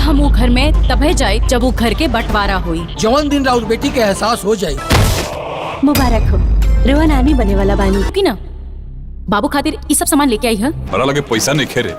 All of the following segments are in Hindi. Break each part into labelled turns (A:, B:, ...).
A: हम वो घर में तबे जाए जब वो घर के बंटवारा हुई।
B: जवन दिन राउत बेटी के एहसास हो जाये।
C: मुबारक हो, रोआ नानी बने वाला बानी
A: की ना बाबू खातिर ये सब सामान लेके आई है।
D: बड़ा लगे पैसा नहीं खेरे।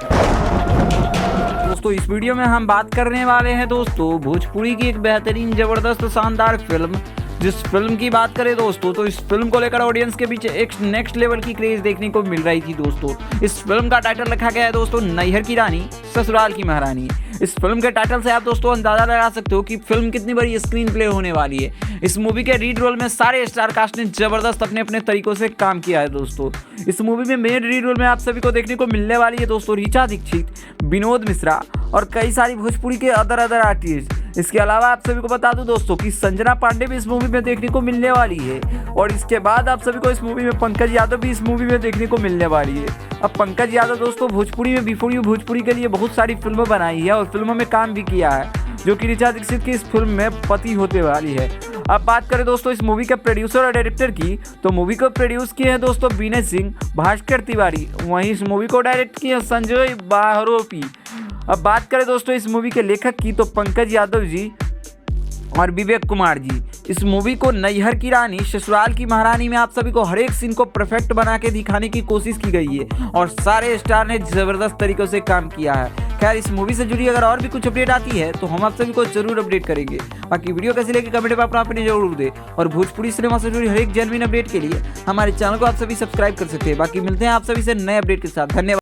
E: दोस्तों इस वीडियो में हम बात करने वाले हैं दोस्तों भोजपुरी की एक बेहतरीन जबरदस्त शानदार फिल्म। जिस फिल्म की बात करें दोस्तों तो इस फिल्म को लेकर ऑडियंस के बीच एक नेक्स्ट लेवल की क्रेज देखने को मिल रही थी दोस्तों। इस फिल्म का टाइटल रखा गया है दोस्तों नैहर की रानी ससुराल की महारानी। इस फिल्म के टाइटल से आप दोस्तों अंदाजा लगा सकते हो कि फिल्म कितनी बड़ी स्क्रीन प्ले होने वाली है। इस मूवी के लीड रोल में सारे स्टार कास्ट ने जबरदस्त अपने अपने तरीकों से काम किया है दोस्तों। इस मूवी में मेन लीड रोल में आप सभी को देखने को मिलने वाली है दोस्तों ऋचा दीक्षित, विनोद मिश्रा और कई सारी भोजपुरी के अदर आर्टिस्ट। इसके अलावा आप सभी को बता दूं दोस्तों कि संजना पांडे भी इस मूवी में देखने को मिलने वाली है। और इसके बाद आप सभी को इस मूवी में पंकज यादव भी इस मूवी में देखने को मिलने वाली है। अब पंकज यादव दोस्तों भोजपुरी में बिफोर यू भोजपुरी के लिए बहुत सारी फिल्में बनाई है और फिल्मों में काम भी किया है, जो कि ऋचा दीक्षित की इस फिल्म में पति होते वाली है। अब बात करें दोस्तों इस मूवी के प्रोड्यूसर और डायरेक्टर की, तो मूवी को प्रोड्यूस किए हैं दोस्तों विनय सिंह, भास्कर तिवारी। वहीं इस मूवी को डायरेक्ट किए हैं संजय बाहरोपी। अब बात करें दोस्तों इस मूवी के लेखक की, तो पंकज यादव जी और विवेक कुमार जी। इस मूवी को नैहर की रानी ससुराल की महारानी में आप सभी को हर एक सीन को परफेक्ट बना के दिखाने की कोशिश की गई है और सारे स्टार ने जबरदस्त तरीकों से काम किया है। खैर इस मूवी से जुड़ी अगर और भी कुछ अपडेट आती है तो हम आप सभी को जरूर अपडेट करेंगे। बाकी वीडियो कैसी लगी कमेंट में अपना अपनी जरूर दे और भोजपुरी सिनेमा से जुड़ी हर एक जेन्युइन अपडेट के लिए हमारे चैनल को आप सभी सब्सक्राइब कर सकते हैं। बाकी मिलते हैं आप सभी से नए अपडेट के साथ। धन्यवाद।